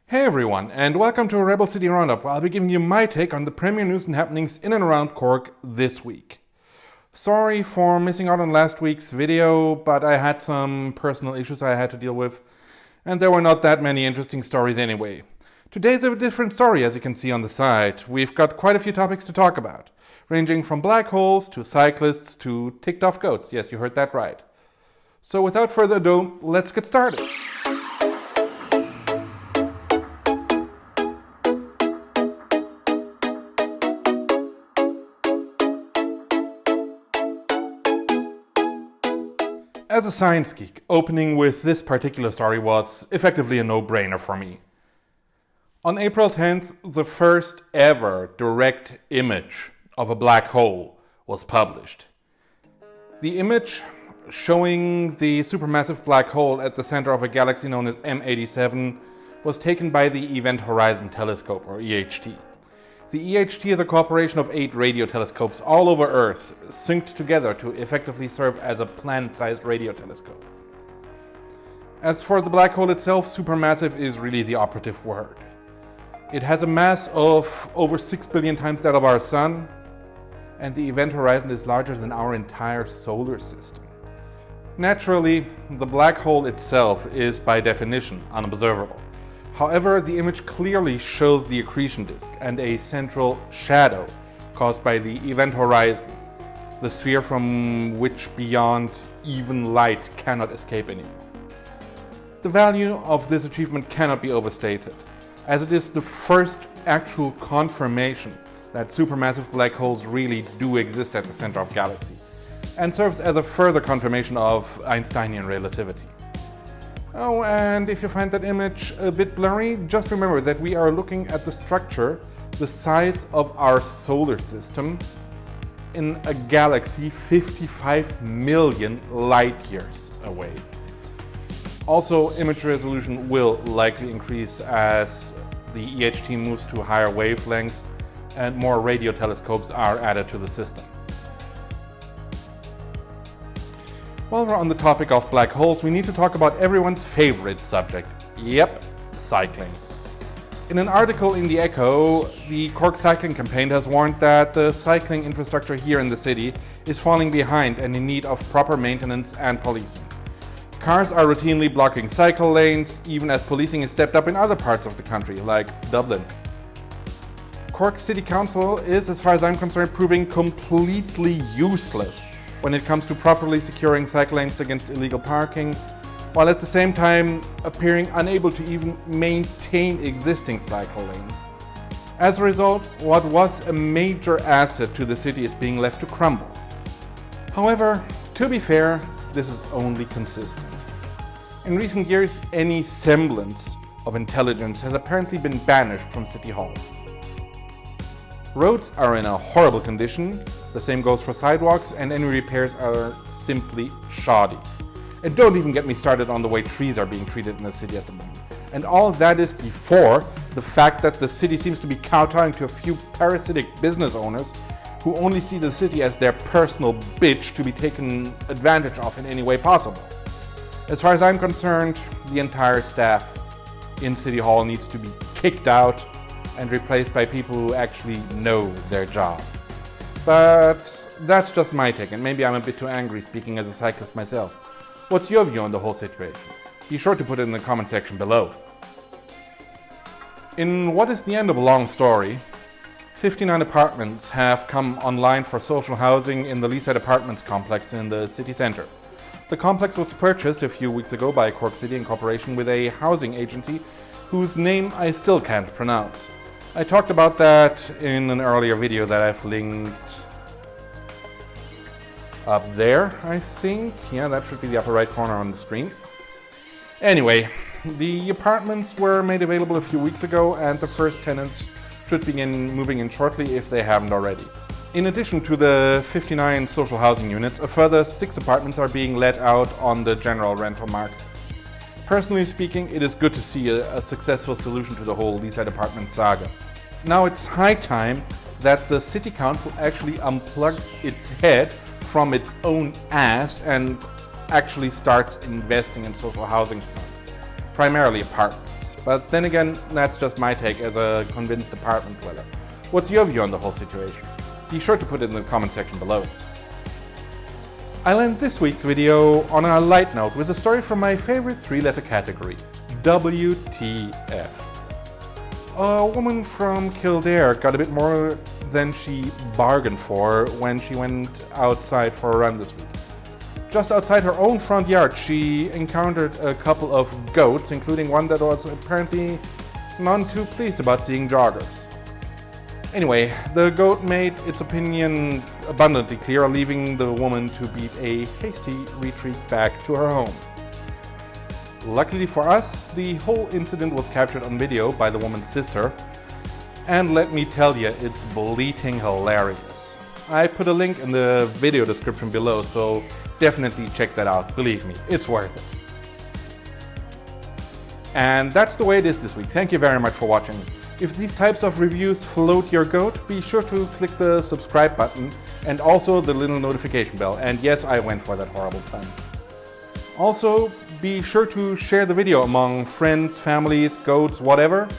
Hey everyone, and welcome to a Rebel City Roundup, where I'll be giving you my take on the premier news and happenings in and around Cork this week. Sorry for missing out on last week's video, but I had some personal issues I had to deal with, and there were not that many interesting stories anyway. Today's a different story, as you can see on the side. We've got quite a few topics to talk about, ranging from black holes to cyclists to ticked off goats. Yes, you heard that right. So without further ado, let's get started. As a science geek, opening with this particular story was effectively a no-brainer for me. On April 10th, the first ever direct image of a black hole was published. The image showing the supermassive black hole at the center of a galaxy known as M87 was taken by the Event Horizon Telescope, or EHT. The EHT is a cooperation of 8 radio telescopes all over Earth, synced together to effectively serve as a planet-sized radio telescope. As for the black hole itself, supermassive is really the operative word. It has a mass of over 6 billion times that of our Sun, and the event horizon is larger than our entire solar system. Naturally, the black hole itself is by definition unobservable. However, the image clearly shows the accretion disk and a central shadow caused by the event horizon, the sphere from which beyond even light cannot escape anymore. The value of this achievement cannot be overstated, as it is the first actual confirmation that supermassive black holes really do exist at the center of galaxy, and serves as a further confirmation of Einsteinian relativity. Oh, and if you find that image a bit blurry, just remember that we are looking at the structure the size of our solar system in a galaxy 55 million light years away. Also, image resolution will likely increase as the EHT moves to higher wavelengths and more radio telescopes are added to the system. While we're on the topic of black holes, we need to talk about everyone's favorite subject. Yep, cycling. In an article in The Echo, the Cork cycling campaign has warned that the cycling infrastructure here in the city is falling behind and in need of proper maintenance and policing. Cars are routinely blocking cycle lanes, even as policing is stepped up in other parts of the country, like Dublin. Cork City Council is, as far as I'm concerned, proving completely useless when it comes to properly securing cycle lanes against illegal parking, while at the same time appearing unable to even maintain existing cycle lanes. As a result, what was a major asset to the city is being left to crumble. However, to be fair, this is only consistent. In recent years, any semblance of intelligence has apparently been banished from City Hall. Roads are in a horrible condition, the same goes for sidewalks, and any repairs are simply shoddy. And don't even get me started on the way trees are being treated in the city at the moment. And all that is before the fact that the city seems to be kowtowing to a few parasitic business owners who only see the city as their personal bitch to be taken advantage of in any way possible. As far as I'm concerned, the entire staff in City Hall needs to be kicked out and replaced by people who actually know their job. But that's just my take, and maybe I'm a bit too angry speaking as a cyclist myself. What's your view on the whole situation? Be sure to put it in the comment section below. In what is the end of a long story, 59 apartments have come online for social housing in the Leeside Apartments complex in the city centre. The complex was purchased a few weeks ago by Cork City in cooperation with a housing agency whose name I still can't pronounce. I talked about that in an earlier video that I've linked up there, I think. Yeah, that should be the upper right corner on the screen. Anyway, the apartments were made available a few weeks ago, and the first tenants should begin moving in shortly if they haven't already. In addition to the 59 social housing units, a further 6 apartments are being let out on the general rental market. Personally speaking, it is good to see a successful solution to the whole Leeside Apartments saga. Now it's high time that the City Council actually unplugs its head from its own ass and actually starts investing in social housing, primarily apartments. But then again, that's just my take as a convinced apartment dweller. What's your view on the whole situation? Be sure to put it in the comment section below. I'll end this week's video on a light note with a story from my favorite three-letter category, WTF. A woman from Kildare got a bit more than she bargained for when she went outside for a run this week. Just outside her own front yard, she encountered a couple of goats, including one that was apparently none too pleased about seeing joggers. Anyway, the goat made its opinion abundantly clear, leaving the woman to beat a hasty retreat back to her home. Luckily for us, the whole incident was captured on video by the woman's sister, and let me tell you, it's bleating hilarious. I put a link in the video description below, so definitely check that out. Believe me, it's worth it. And that's the way it is this week. Thank you very much for watching. If these types of reviews float your goat, be sure to click the subscribe button and also the little notification bell. And yes, I went for that horrible pun. Also, be sure to share the video among friends, families, goats, whatever.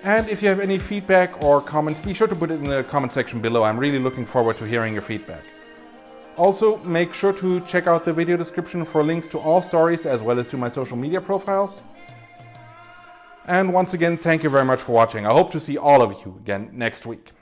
And if you have any feedback or comments, be sure to put it in the comment section below. I'm really looking forward to hearing your feedback. Also, make sure to check out the video description for links to all stories as well as to my social media profiles. And once again, thank you very much for watching. I hope to see all of you again next week.